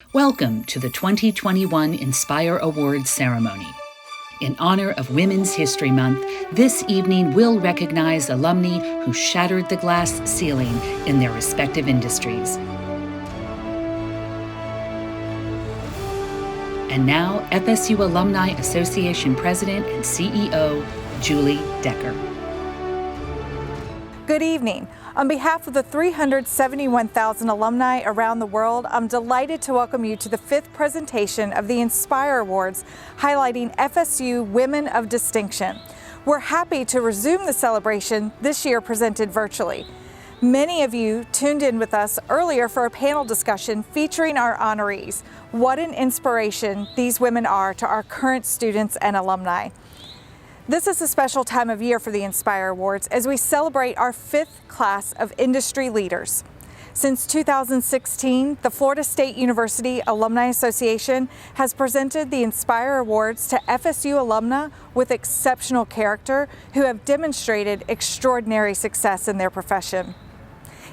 Welcome to the 2021 Inspire Awards ceremony. In honor of Women's History Month, this evening we'll recognize alumni who shattered the glass ceiling in their respective industries. And now, FSU Alumni Association President and CEO, Julie Decker. Good evening. On behalf of the 371,000 alumni around the world, I'm delighted to welcome you to the 5th presentation of the Inspire Awards, highlighting FSU Women of Distinction. We're happy to resume the celebration this year presented virtually. Many of you tuned in with us earlier for a panel discussion featuring our honorees. What an inspiration these women are to our current students and alumni. This is a special time of year for the Inspire Awards as we celebrate our 5th class of industry leaders. Since 2016, the Florida State University Alumni Association has presented the Inspire Awards to FSU alumna with exceptional character who have demonstrated extraordinary success in their profession.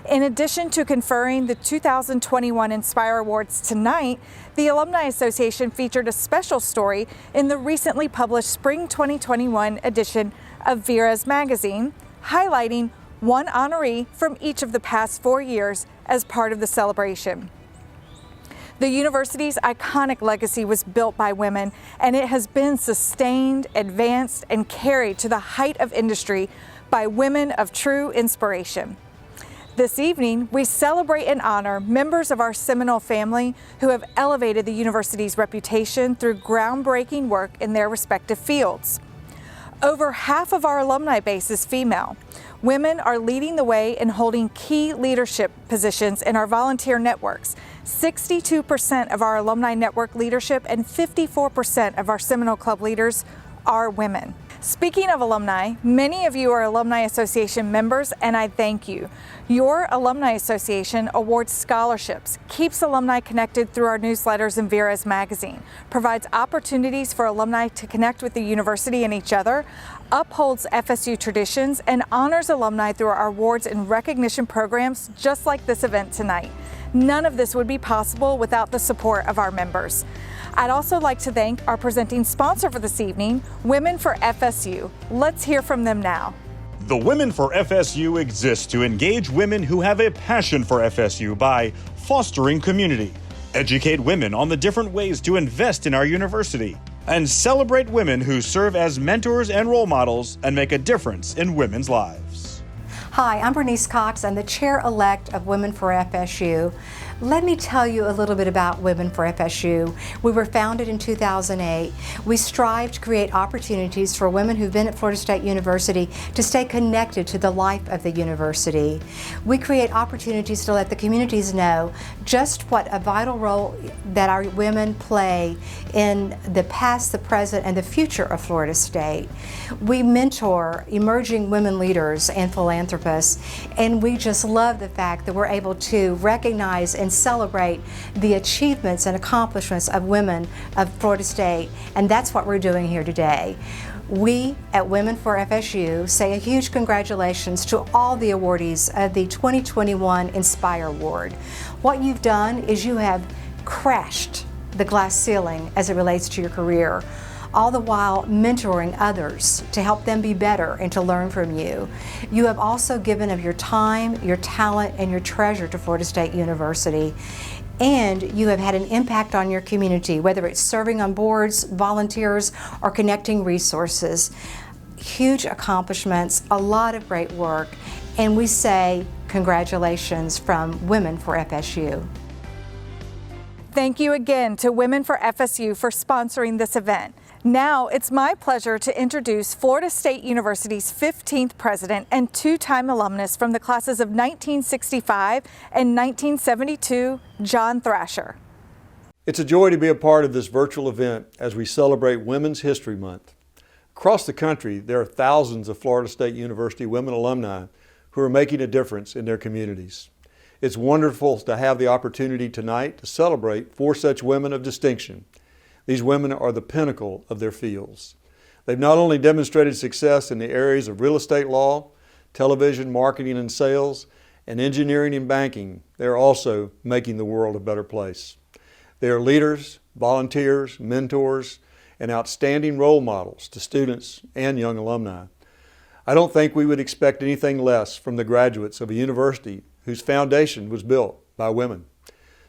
In addition to conferring the 2021 Inspire Awards tonight, the Alumni Association featured a special story in the recently published Spring 2021 edition of Vera's magazine, highlighting one honoree from each of the past 4 years as part of the celebration. The university's iconic legacy was built by women, and it has been sustained, advanced, and carried to the height of industry by women of true inspiration. This evening, we celebrate and honor members of our Seminole family who have elevated the university's reputation through groundbreaking work in their respective fields. Over half of our alumni base is female. Women are leading the way and holding key leadership positions in our volunteer networks. 62% of our alumni network leadership and 54% of our Seminole Club leaders are women. Speaking of alumni, many of you are Alumni Association members, and I thank you. Your Alumni Association awards scholarships, keeps alumni connected through our newsletters and Vera's magazine, provides opportunities for alumni to connect with the university and each other, upholds FSU traditions, and honors alumni through our awards and recognition programs just like this event tonight. None of this would be possible without the support of our members. I'd also like to thank our presenting sponsor for this evening, Women for FSU. Let's hear from them now. The Women for FSU exists to engage women who have a passion for FSU by fostering community, educate women on the different ways to invest in our university, and celebrate women who serve as mentors and role models and make a difference in women's lives. Hi, I'm Bernice Cox. I'm the chair-elect of Women for FSU. Let me tell you a little bit about Women for FSU. We were founded in 2008. We strive to create opportunities for women who've been at Florida State University to stay connected to the life of the university. We create opportunities to let the communities know just what a vital role that our women play in the past, the present, and the future of Florida State. We mentor emerging women leaders and philanthropists, and we just love the fact that we're able to recognize and celebrate the achievements and accomplishments of women of Florida State, and that's what we're doing here today. We at Women for FSU say a huge congratulations to all the awardees of the 2021 Inspire Award. What you've done is you have crashed the glass ceiling as it relates to your career, all the while mentoring others to help them be better and to learn from you. You have also given of your time, your talent, and your treasure to Florida State University. And you have had an impact on your community, whether it's serving on boards, volunteers, or connecting resources. Huge accomplishments, a lot of great work, and we say congratulations from Women for FSU. Thank you again to Women for FSU for sponsoring this event. Now, it's my pleasure to introduce Florida State University's 15th president and two-time alumnus from the classes of 1965 and 1972, John Thrasher. It's a joy to be a part of this virtual event as we celebrate Women's History Month. Across the country, there are thousands of Florida State University women alumni who are making a difference in their communities. It's wonderful to have the opportunity tonight to celebrate 4 such women of distinction. These women are the pinnacle of their fields. They've not only demonstrated success in the areas of real estate law, television, marketing and sales, and engineering and banking, they're also making the world a better place. They are leaders, volunteers, mentors, and outstanding role models to students and young alumni. I don't think we would expect anything less from the graduates of a university whose foundation was built by women.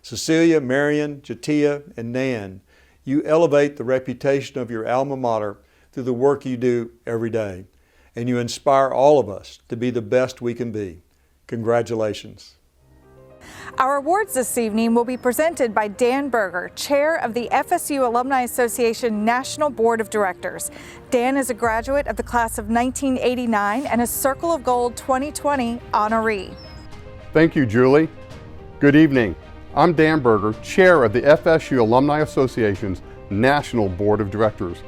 Cecilia, Marion, Jatia, and Nan, you elevate the reputation of your alma mater through the work you do every day, and you inspire all of us to be the best we can be. Congratulations. Our awards this evening will be presented by Dan Berger, Chair of the FSU Alumni Association National Board of Directors. Dan is a graduate of the class of 1989 and a Circle of Gold 2020 honoree. Thank you, Julie. Good evening. I'm Dan Berger, Chair of the FSU Alumni Association's National Board of Directors.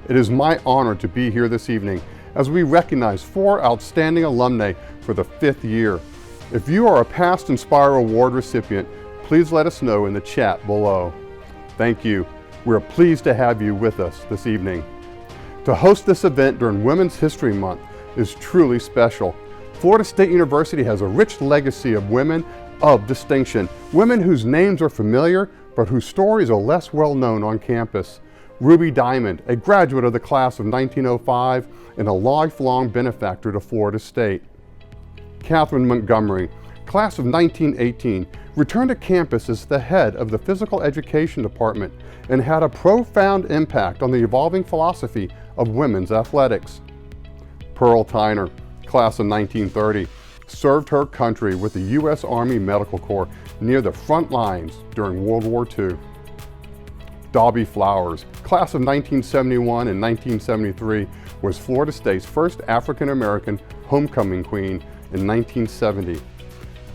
It is my honor to be here this evening as we recognize 4 outstanding alumnae for the 5th year. If you are a past Inspire Award recipient, please let us know in the chat below. Thank you. We're pleased to have you with us this evening. To host this event during Women's History Month is truly special. Florida State University has a rich legacy of women of distinction, women whose names are familiar but whose stories are less well known on campus. Ruby Diamond, a graduate of the class of 1905 and a lifelong benefactor to Florida State. Catherine Montgomery, class of 1918, returned to campus as the head of the Physical Education Department and had a profound impact on the evolving philosophy of women's athletics. Pearl Tyner, class of 1930, served her country with the U.S. Army Medical Corps near the front lines during World War II. Dobby Flowers, class of 1971 and 1973, was Florida State's first African-American homecoming queen in 1970.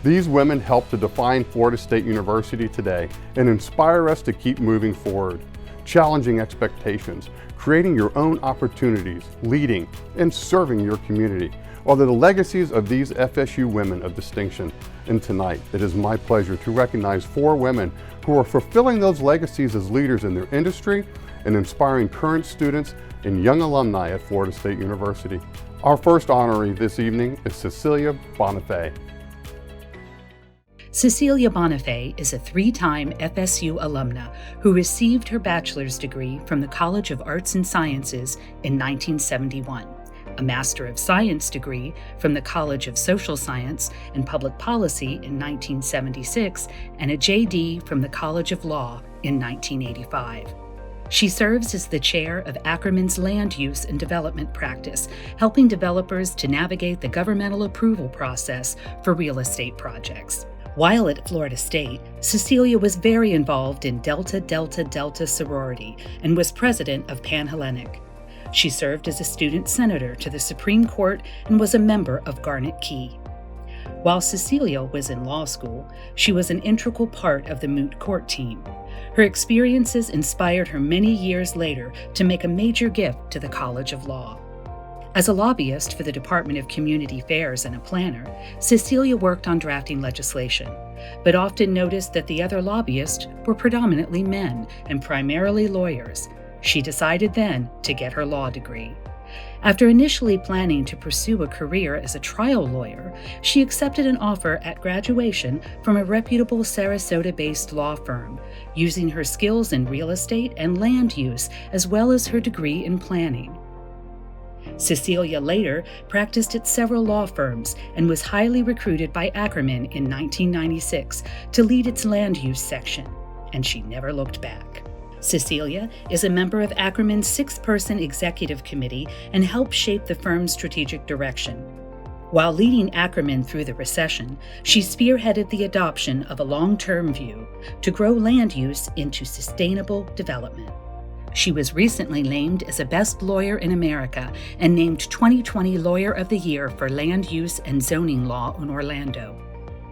These women helped to define Florida State University today and inspire us to keep moving forward, challenging expectations, creating your own opportunities, leading, and serving your community are the legacies of these FSU Women of Distinction. And tonight, it is my pleasure to recognize 4 women who are fulfilling those legacies as leaders in their industry and inspiring current students and young alumni at Florida State University. Our first honoree this evening is Cecilia Bonifay. Cecilia Bonifay is a 3-time FSU alumna who received her bachelor's degree from the College of Arts and Sciences in 1971, a Master of Science degree from the College of Social Science and Public Policy in 1976, and a JD from the College of Law in 1985. She serves as the chair of Ackerman's Land Use and Development Practice, helping developers to navigate the governmental approval process for real estate projects. While at Florida State, Cecilia was very involved in Delta Delta Delta sorority and was president of Panhellenic. She served as a student senator to the Supreme Court and was a member of Garnet Key. While Cecilia was in law school, she was an integral part of the moot court team. Her experiences inspired her many years later to make a major gift to the College of Law. As a lobbyist for the Department of Community Affairs and a planner, Cecilia worked on drafting legislation, but often noticed that the other lobbyists were predominantly men and primarily lawyers. She decided then to get her law degree. After initially planning to pursue a career as a trial lawyer, she accepted an offer at graduation from a reputable Sarasota-based law firm, using her skills in real estate and land use as well as her degree in planning. Cecilia later practiced at several law firms and was highly recruited by Ackerman in 1996 to lead its land use section, and she never looked back. Cecilia is a member of Ackerman's 6-person executive committee and helped shape the firm's strategic direction. While leading Ackerman through the recession, she spearheaded the adoption of a long-term view to grow land use into sustainable development. She was recently named as a Best Lawyer in America and named 2020 Lawyer of the Year for Land Use and Zoning Law in Orlando.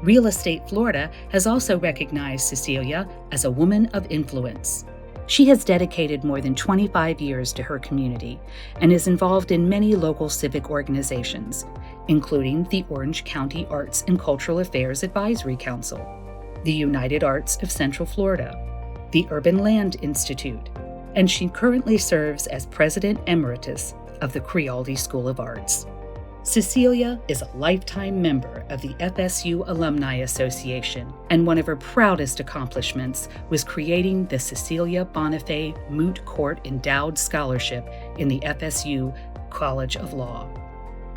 Real Estate Florida has also recognized Cecilia as a woman of influence. She has dedicated more than 25 years to her community and is involved in many local civic organizations, including the Orange County Arts and Cultural Affairs Advisory Council, the United Arts of Central Florida, the Urban Land Institute, and she currently serves as President Emeritus of the Crialdi School of Arts. Cecilia is a lifetime member of the FSU Alumni Association, and one of her proudest accomplishments was creating the Cecilia Bonifay Moot Court Endowed Scholarship in the FSU College of Law.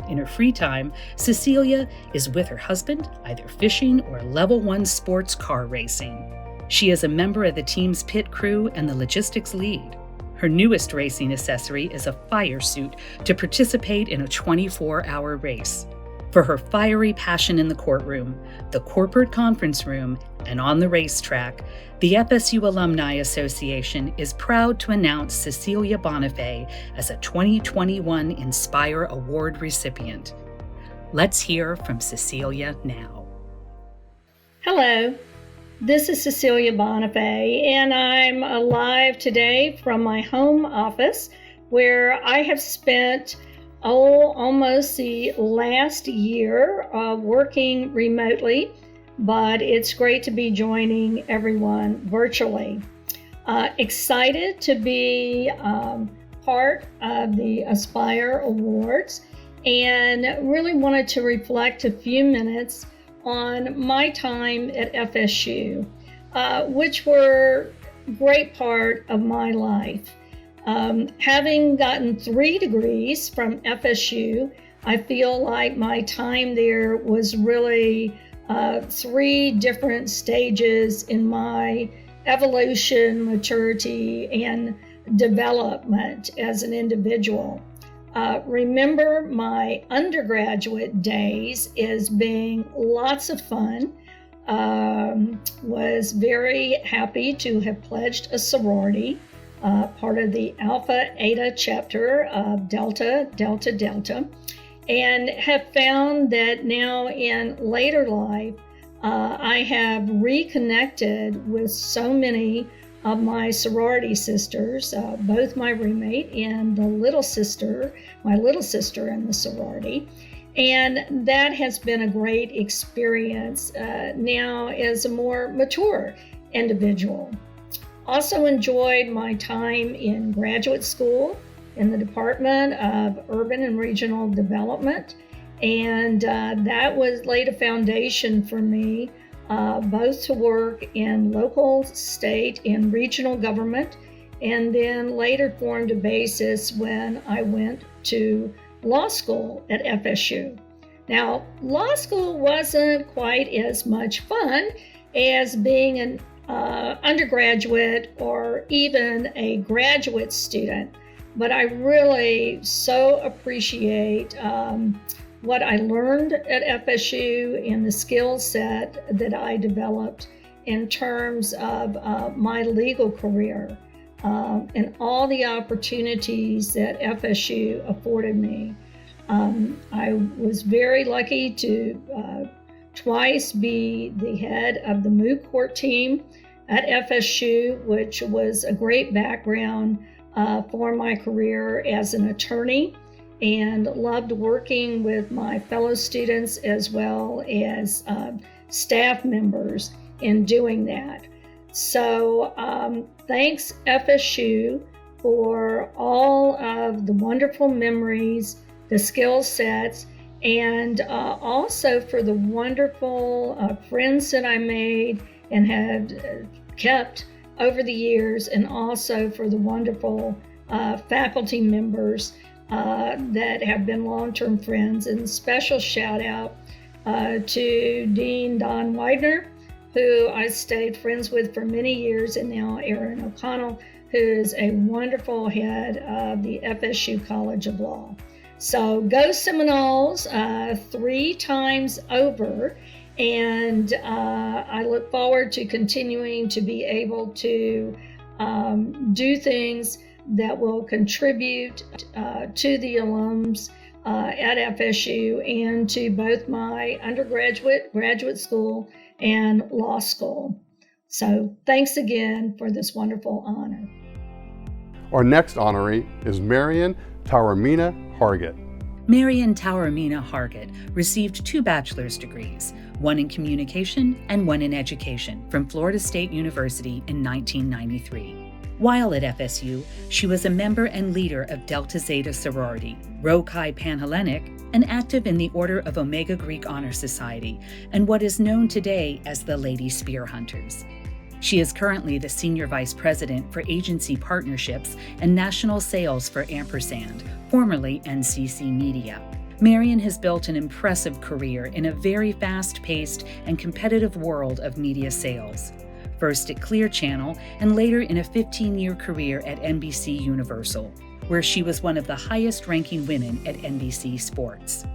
In her free time, Cecilia is with her husband, either fishing or level 1 sports car racing. She is a member of the team's pit crew and the logistics lead. Her newest racing accessory is a fire suit to participate in a 24-hour race. For her fiery passion in the courtroom, the corporate conference room, and on the racetrack, the FSU Alumni Association is proud to announce Cecilia Bonifay as a 2021 Inspire Award recipient. Let's hear from Cecilia now. Hello. This is Cecilia Bonifay, and I'm live today from my home office where I have spent almost the last year working remotely, but it's great to be joining everyone virtually. Excited to be part of the Aspire Awards, and really wanted to reflect a few minutes on my time at FSU, which were a great part of my life. Having gotten 3 degrees from FSU, I feel like my time there was really 3 different stages in my evolution, maturity, and development as an individual. Remember my undergraduate days as being lots of fun. Was very happy to have pledged a sorority, part of the Alpha Eta chapter of Delta, and have found that now in later life, I have reconnected with so many of my sorority sisters, both my roommate and my little sister in the sorority. And that has been a great experience now as a more mature individual. Also enjoyed my time in graduate school in the Department of Urban and Regional Development. And that laid a foundation for me both to work in local, state, and regional government, and then later formed a basis when I went to law school at FSU. Now, law school wasn't quite as much fun as being an undergraduate or even a graduate student, but I really so appreciate what I learned at FSU and the skill set that I developed in terms of my legal career and all the opportunities that FSU afforded me. I was very lucky to twice be the head of the moot court team at FSU, which was a great background for my career as an attorney, and loved working with my fellow students as well as staff members in doing that. So thanks FSU for all of the wonderful memories, the skill sets, and also for the wonderful friends that I made and have kept over the years, and also for the wonderful faculty members that have been long-term friends. And special shout out to Dean Don Widener, who I stayed friends with for many years, and now Aaron O'Connell, who is a wonderful head of the FSU College of Law. So go Seminoles 3 times over, and I look forward to continuing to be able to do things that will contribute to the alums at FSU and to both my undergraduate, graduate school, and law school. So thanks again for this wonderful honor. Our next honoree is Marian Taormina Hargett. Marian Taormina Hargett received 2 bachelor's degrees, one in communication and one in education, from Florida State University in 1993. While at FSU, she was a member and leader of Delta Zeta sorority, Rho Chi Panhellenic, and active in the Order of Omega Greek Honor Society, and what is known today as the Lady Spear Hunters. She is currently the Senior Vice President for Agency Partnerships and National Sales for Ampersand, formerly NCC Media. Marion has built an impressive career in a very fast-paced and competitive world of media sales. First at Clear Channel and later in a 15-year career at NBC Universal, where she was one of the highest-ranking women at NBC Sports.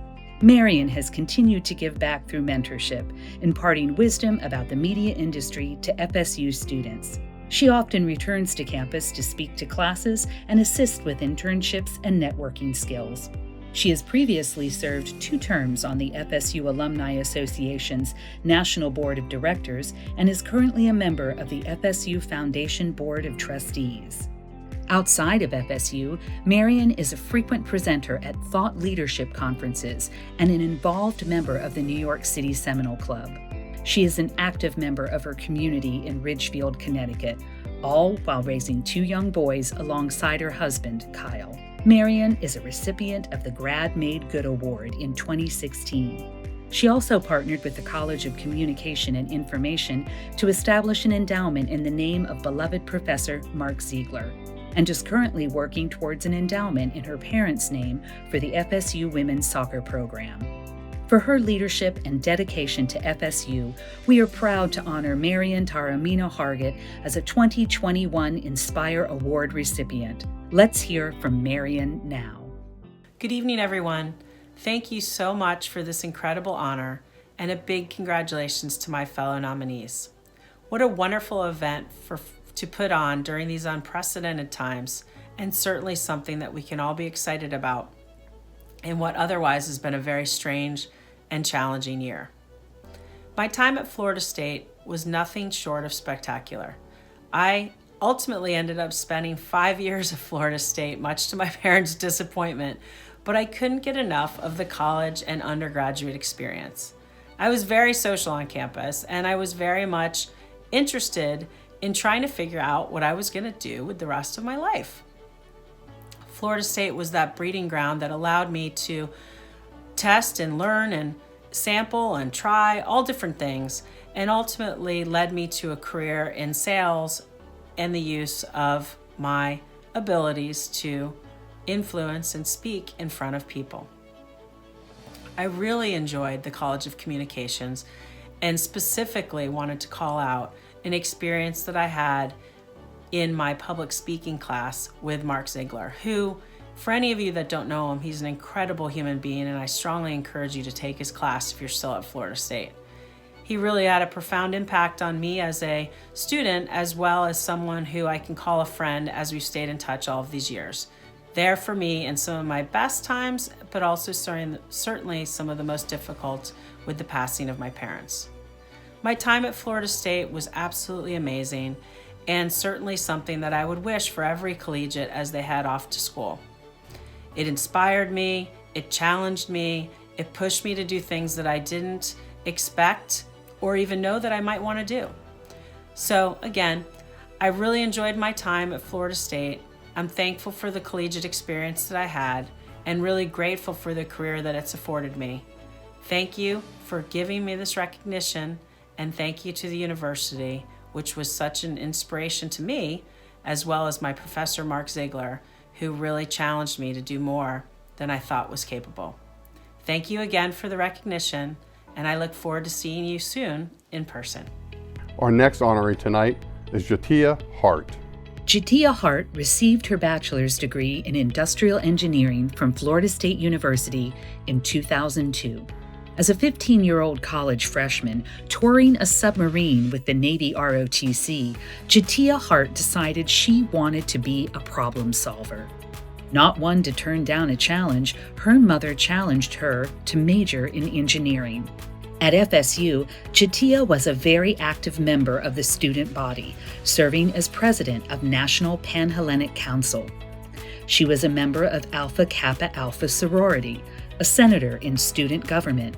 Marion has continued to give back through mentorship, imparting wisdom about the media industry to FSU students. She often returns to campus to speak to classes and assist with internships and networking skills. She has previously served 2 terms on the FSU Alumni Association's National Board of Directors and is currently a member of the FSU Foundation Board of Trustees. Outside of FSU, Marion is a frequent presenter at thought leadership conferences and an involved member of the New York City Seminole Club. She is an active member of her community in Ridgefield, Connecticut, all while raising 2 young boys alongside her husband, Kyle. Marion is a recipient of the Grad Made Good Award in 2016. She also partnered with the College of Communication and Information to establish an endowment in the name of beloved Professor Mark Ziegler, and is currently working towards an endowment in her parents' name for the FSU Women's Soccer Program. For her leadership and dedication to FSU, we are proud to honor Marion Taramino Hargett as a 2021 Inspire Award recipient. Let's hear from Marion now. Good evening, everyone. Thank you so much for this incredible honor, and a big congratulations to my fellow nominees. What a wonderful event to put on during these unprecedented times, and certainly something that we can all be excited about in what otherwise has been a very strange and challenging year. My time at Florida State was nothing short of spectacular. I ultimately ended up spending 5 years at Florida State, much to my parents' disappointment, but I couldn't get enough of the college and undergraduate experience. I was very social on campus, and I was very much interested in trying to figure out what I was going to do with the rest of my life. Florida State was that breeding ground that allowed me to test and learn and sample and try all different things, and ultimately led me to a career in sales and the use of my abilities to influence and speak in front of people. I really enjoyed the College of Communications, and specifically wanted to call out an experience that I had in my public speaking class with Mark Ziegler, who, for any of you that don't know him, he's an incredible human being, and I strongly encourage you to take his class if you're still at Florida State. He really had a profound impact on me as a student, as well as someone who I can call a friend, as we've stayed in touch all of these years. There for me in some of my best times, but also certainly some of the most difficult with the passing of my parents. My time at Florida State was absolutely amazing, and certainly something that I would wish for every collegiate as they head off to school. It inspired me, it challenged me, it pushed me to do things that I didn't expect or even know that I might want to do. So again, I really enjoyed my time at Florida State. I'm thankful for the collegiate experience that I had, and really grateful for the career that it's afforded me. Thank you for giving me this recognition, and thank you to the university, which was such an inspiration to me, as well as my professor, Mark Ziegler, who really challenged me to do more than I thought was capable. Thank you again for the recognition, and I look forward to seeing you soon in person. Our next honoree tonight is Jatia Hart. Jatia Hart received her bachelor's degree in industrial engineering from Florida State University in 2002. As a 15-year-old college freshman touring a submarine with the Navy ROTC, Jatia Hart decided she wanted to be a problem solver. Not one to turn down a challenge, her mother challenged her to major in engineering. At FSU, Jatia was a very active member of the student body, serving as president of National Panhellenic Council. She was a member of Alpha Kappa Alpha sorority, a senator in student government,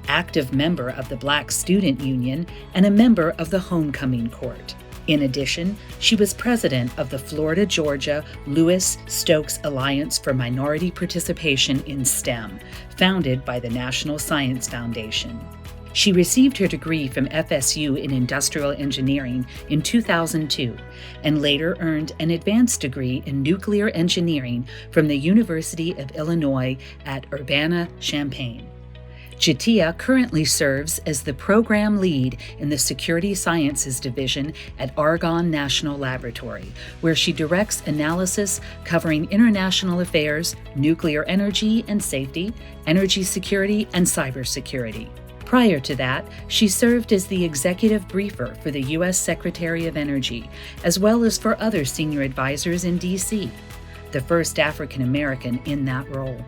active member of the Black Student Union, and a member of the Homecoming Court. In addition, she was president of the Florida-Georgia Lewis Stokes Alliance for Minority Participation in STEM, founded by the National Science Foundation. She received her degree from FSU in Industrial Engineering in 2002 and later earned an advanced degree in Nuclear Engineering from the University of Illinois at Urbana-Champaign. Jatiya currently serves as the program lead in the Security Sciences Division at Argonne National Laboratory, where she directs analysis covering international affairs, nuclear energy and safety, energy security, and cybersecurity. Prior to that, she served as the executive briefer for the U.S. Secretary of Energy, as well as for other senior advisors in D.C., the first African American in that role.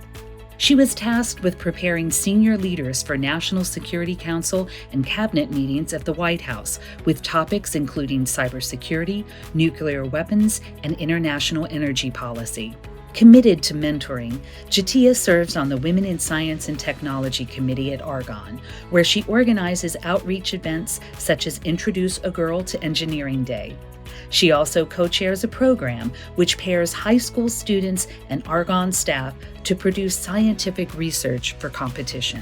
She was tasked with preparing senior leaders for National Security Council and cabinet meetings at the White House, with topics including cybersecurity, nuclear weapons, and international energy policy. Committed to mentoring, Jatiya serves on the Women in Science and Technology Committee at Argonne, where she organizes outreach events such as Introduce a Girl to Engineering Day. She also co-chairs a program which pairs high school students and Argonne staff to produce scientific research for competition.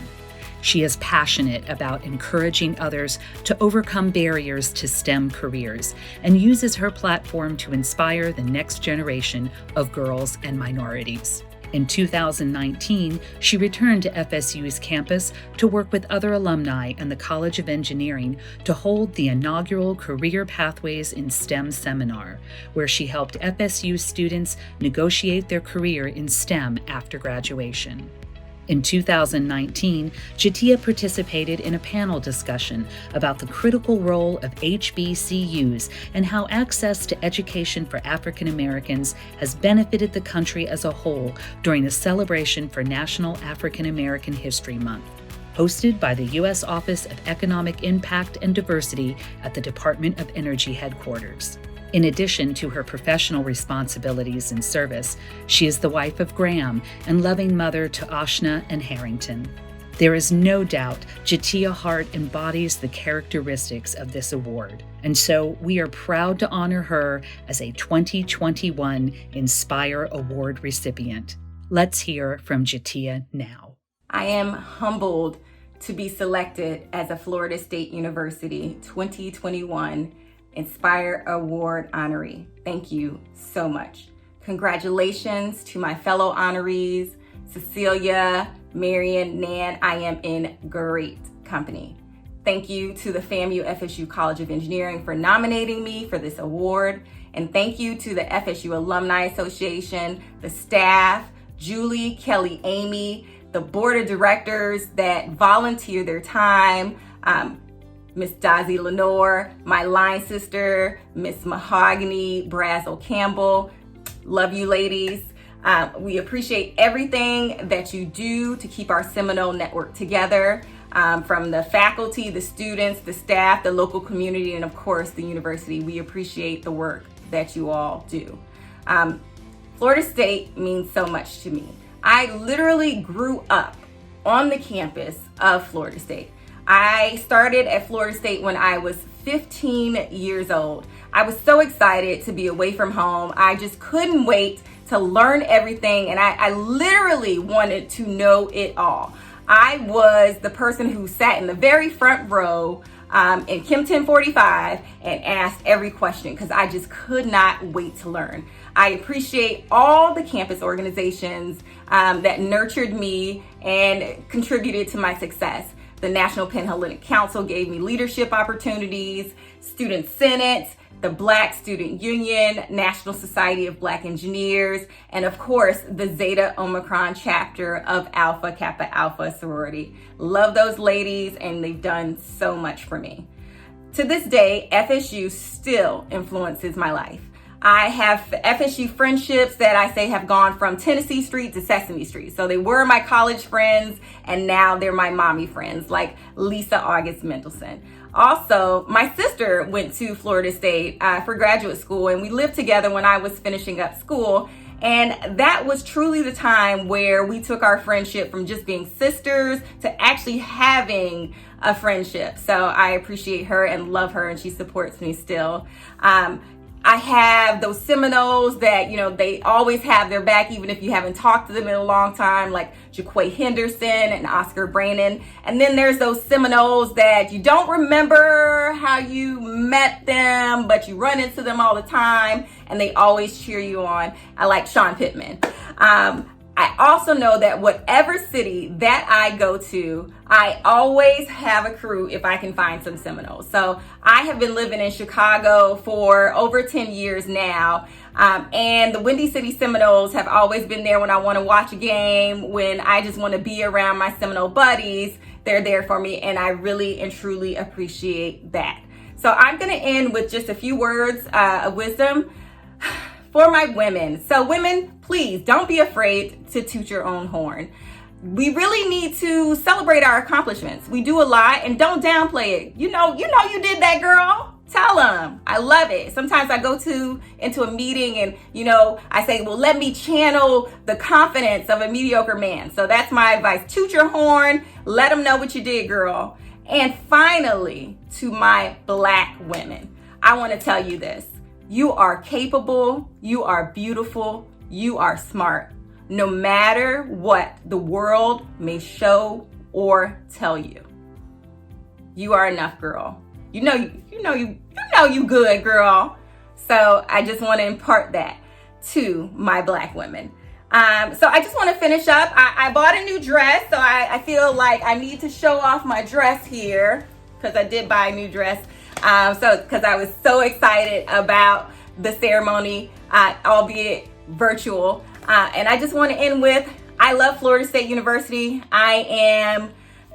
She is passionate about encouraging others to overcome barriers to STEM careers and uses her platform to inspire the next generation of girls and minorities. In 2019, she returned to FSU's campus to work with other alumni and the College of Engineering to hold the inaugural Career Pathways in STEM seminar, where she helped FSU students negotiate their career in STEM after graduation. In 2019, Jatiya participated in a panel discussion about the critical role of HBCUs and how access to education for African Americans has benefited the country as a whole during the celebration for National African American History Month, hosted by the U.S. Office of Economic Impact and Diversity at the Department of Energy headquarters. In addition to her professional responsibilities and service, she is the wife of Graham and loving mother to Ashna and Harrington. There is no doubt Jatiya Hart embodies the characteristics of this award, and so we are proud to honor her as a 2021 Inspire Award recipient. Let's hear from Jatiya now. I am humbled to be selected as a Florida State University 2021 Inspire Award honoree. Thank you so much. Congratulations to my fellow honorees, Cecilia, Marion, Nan. I am in great company. Thank you to the FAMU FSU College of Engineering for nominating me for this award. And thank you to the FSU Alumni Association, the staff, Julie, Kelly, Amy, the board of directors that volunteer their time, Miss Dazzy Lenore, my line sister, Miss Mahogany Brazel Campbell. Love you, ladies. We appreciate everything that you do to keep our Seminole network together, from the faculty, the students, the staff, the local community, and of course the university. We appreciate the work that you all do. Florida State means so much to me. I literally grew up on the campus of Florida State. I started at Florida State when I was 15 years old. I was so excited to be away from home. I just couldn't wait to learn everything, and I literally wanted to know it all. I was the person who sat in the very front row in Chem 1045 and asked every question because I just could not wait to learn. I appreciate all the campus organizations that nurtured me and contributed to my success. The National Panhellenic Council gave me leadership opportunities, Student Senate, the Black Student Union, National Society of Black Engineers, and of course, the Zeta Omicron chapter of Alpha Kappa Alpha sorority. Love those ladies, and they've done so much for me. To this day, FSU still influences my life. I have FSU friendships that I say have gone from Tennessee Street to Sesame Street. So they were my college friends, and now they're my mommy friends, like Lisa August Mendelson. Also, my sister went to Florida State for graduate school, and we lived together when I was finishing up school. And that was truly the time where we took our friendship from just being sisters to actually having a friendship. So I appreciate her and love her, and she supports me still. I have those Seminoles that, they always have their back, even if you haven't talked to them in a long time, like Jaquay Henderson and Oscar Brannon. And then there's those Seminoles that you don't remember how you met them, but you run into them all the time, and they always cheer you on. I like Sean Pittman. I also know that whatever city that I go to, I always have a crew if I can find some Seminoles. So I have been living in Chicago for over 10 years now. And the Windy City Seminoles have always been there when I want to watch a game, when I just want to be around my Seminole buddies. They're there for me, and I really and truly appreciate that. So I'm going to end with just a few words of wisdom for my women. So women, please don't be afraid to toot your own horn. We really need to celebrate our accomplishments. We do a lot, and don't downplay it. You know you did that, girl. Tell them. I love it. Sometimes I go into a meeting and, I say, well, let me channel the confidence of a mediocre man. So that's my advice. Toot your horn. Let them know what you did, girl. And finally, to my Black women, I want to tell you this. You are capable. You are beautiful. You are smart. No matter what the world may show or tell you. You are enough, girl. You know you good, girl. So I just want to impart that to my Black women. So I just want to finish up. I bought a new dress, so I feel like I need to show off my dress here, because I did buy a new dress. Because I was so excited about the ceremony, albeit virtual. And I just want to end with, I love Florida State University. I am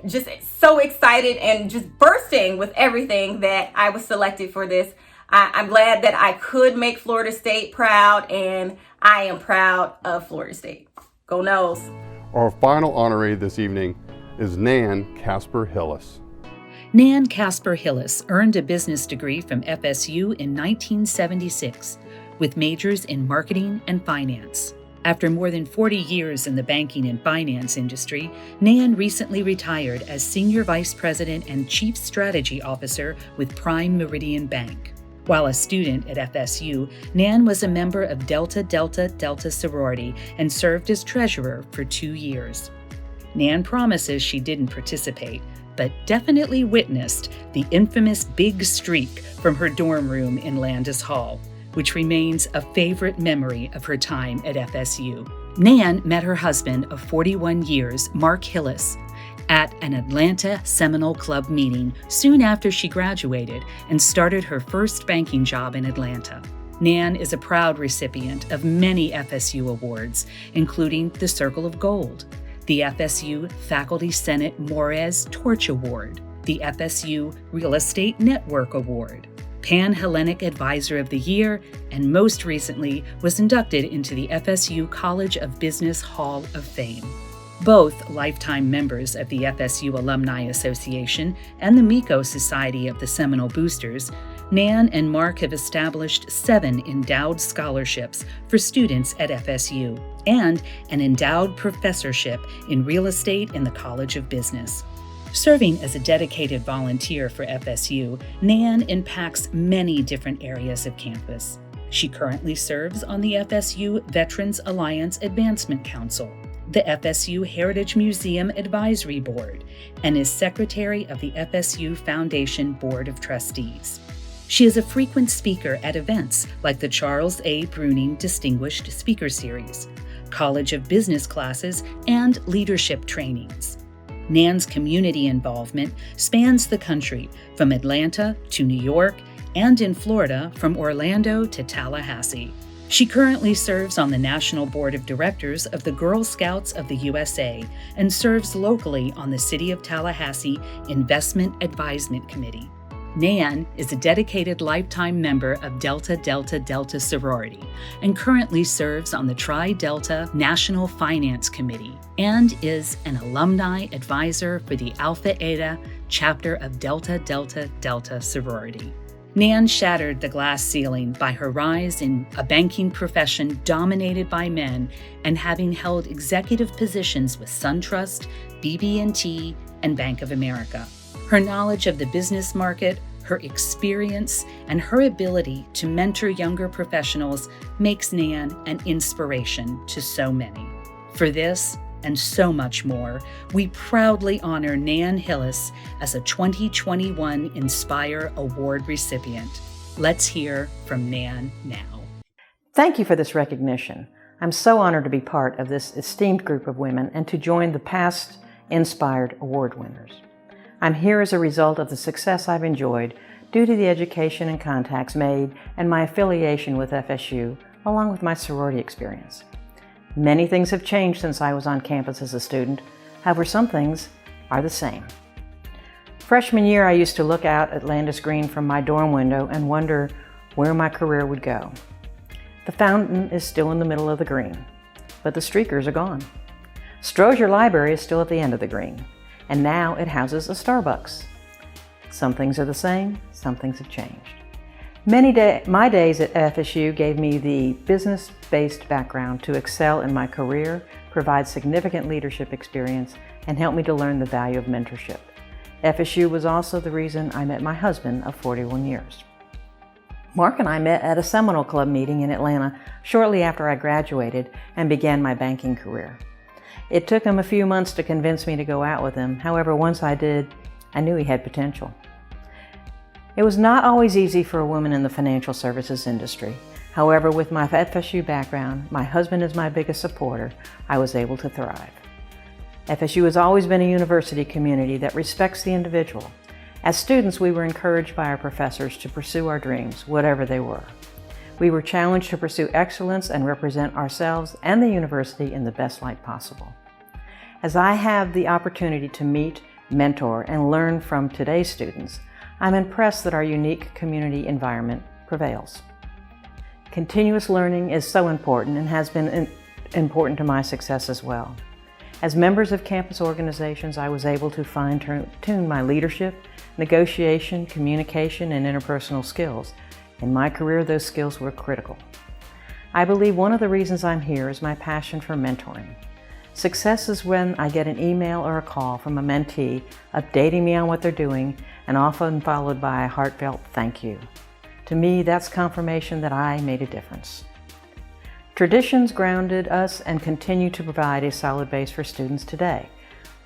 just so excited and just bursting with everything that I was selected for this. I'm glad that I could make Florida State proud, and I am proud of Florida State. Go Noles. Our final honoree this evening is Nan Casper Hillis. Nan Casper Hillis earned a business degree from FSU in 1976 with majors in marketing and finance. After more than 40 years in the banking and finance industry, Nan recently retired as Senior Vice President and Chief Strategy Officer with Prime Meridian Bank. While a student at FSU, Nan was a member of Delta Delta Delta sorority and served as treasurer for 2 years. Nan promises she didn't participate, but definitely witnessed the infamous big streak from her dorm room in Landis Hall, which remains a favorite memory of her time at FSU. Nan met her husband of 41 years, Mark Hillis, at an Atlanta Seminole Club meeting soon after she graduated and started her first banking job in Atlanta. Nan is a proud recipient of many FSU awards, including the Circle of Gold, the FSU Faculty Senate Morez Torch Award, the FSU Real Estate Network Award, Pan-Hellenic Advisor of the Year, and most recently was inducted into the FSU College of Business Hall of Fame. Both lifetime members of the FSU Alumni Association and the MECO Society of the Seminole Boosters, Nan and Mark have established 7 endowed scholarships for students at FSU and an endowed professorship in real estate in the College of Business. Serving as a dedicated volunteer for FSU, Nan impacts many different areas of campus. She currently serves on the FSU Veterans Alliance Advancement Council, the FSU Heritage Museum Advisory Board, and is secretary of the FSU Foundation Board of Trustees. She is a frequent speaker at events like the Charles A. Bruning Distinguished Speaker Series, College of Business classes, and leadership trainings. Nan's community involvement spans the country, from Atlanta to New York, and in Florida from Orlando to Tallahassee. She currently serves on the National Board of Directors of the Girl Scouts of the USA and serves locally on the City of Tallahassee Investment Advisement Committee. Nan is a dedicated lifetime member of Delta Delta Delta sorority and currently serves on the Tri Delta National Finance Committee and is an alumni advisor for the Alpha Eta chapter of Delta Delta Delta sorority. Nan shattered the glass ceiling by her rise in a banking profession dominated by men and having held executive positions with SunTrust, BB&T, and Bank of America. Her knowledge of the business market, her experience, and her ability to mentor younger professionals makes Nan an inspiration to so many. For this and so much more, we proudly honor Nan Hillis as a 2021 Inspire Award recipient. Let's hear from Nan now. Thank you for this recognition. I'm so honored to be part of this esteemed group of women and to join the past Inspired Award winners. I'm here as a result of the success I've enjoyed due to the education and contacts made and my affiliation with FSU, along with my sorority experience. Many things have changed since I was on campus as a student. However, some things are the same. Freshman year, I used to look out at Landis Green from my dorm window and wonder where my career would go. The fountain is still in the middle of the green, but the streakers are gone. Strozier Library is still at the end of the green, and now it houses a Starbucks. Some things are the same, some things have changed. My days at FSU gave me the business-based background to excel in my career, provide significant leadership experience, and help me to learn the value of mentorship. FSU was also the reason I met my husband of 41 years. Mark and I met at a Seminole Club meeting in Atlanta shortly after I graduated and began my banking career. It took him a few months to convince me to go out with him. However, once I did, I knew he had potential. It was not always easy for a woman in the financial services industry. However, with my FSU background, my husband is my biggest supporter, I was able to thrive. FSU has always been a university community that respects the individual. As students, we were encouraged by our professors to pursue our dreams, whatever they were. We were challenged to pursue excellence and represent ourselves and the university in the best light possible. As I have the opportunity to meet, mentor, and learn from today's students, I'm impressed that our unique community environment prevails. Continuous learning is so important and has been important to my success as well. As members of campus organizations, I was able to fine-tune my leadership, negotiation, communication, and interpersonal skills. In my career, those skills were critical. I believe one of the reasons I'm here is my passion for mentoring. Success is when I get an email or a call from a mentee updating me on what they're doing, and often followed by a heartfelt thank you. To me, that's confirmation that I made a difference. Traditions grounded us and continue to provide a solid base for students today.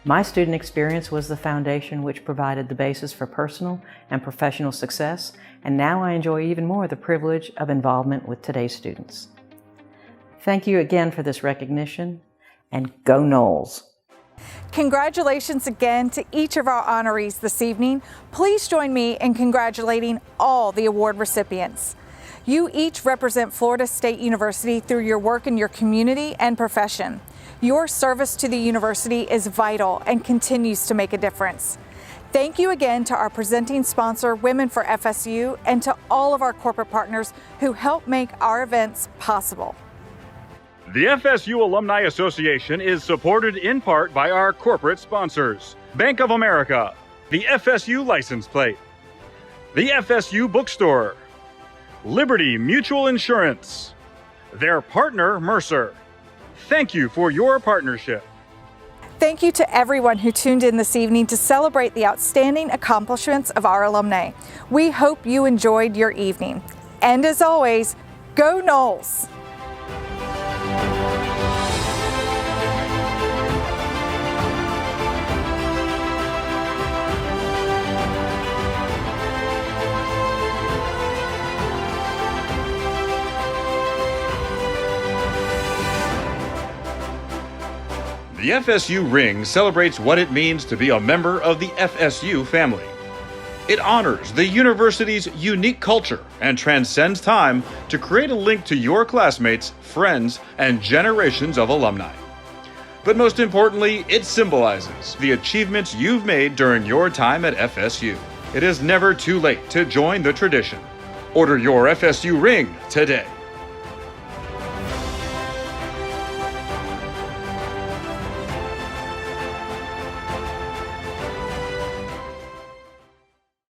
My student experience was the foundation which provided the basis for personal and professional success, and now I enjoy even more the privilege of involvement with today's students. Thank you again for this recognition, and go Noles! Congratulations again to each of our honorees this evening. Please join me in congratulating all the award recipients. You each represent Florida State University through your work in your community and profession. Your service to the university is vital and continues to make a difference. Thank you again to our presenting sponsor, Women for FSU, and to all of our corporate partners who help make our events possible. The FSU Alumni Association is supported in part by our corporate sponsors: Bank of America, the FSU license plate, the FSU bookstore, Liberty Mutual Insurance, their partner Mercer. Thank you for your partnership. Thank you to everyone who tuned in this evening to celebrate the outstanding accomplishments of our alumni. We hope you enjoyed your evening. And as always, go Noles! The FSU Ring celebrates what it means to be a member of the FSU family. It honors the university's unique culture and transcends time to create a link to your classmates, friends, and generations of alumni. But most importantly, it symbolizes the achievements you've made during your time at FSU. It is never too late to join the tradition. Order your FSU Ring today.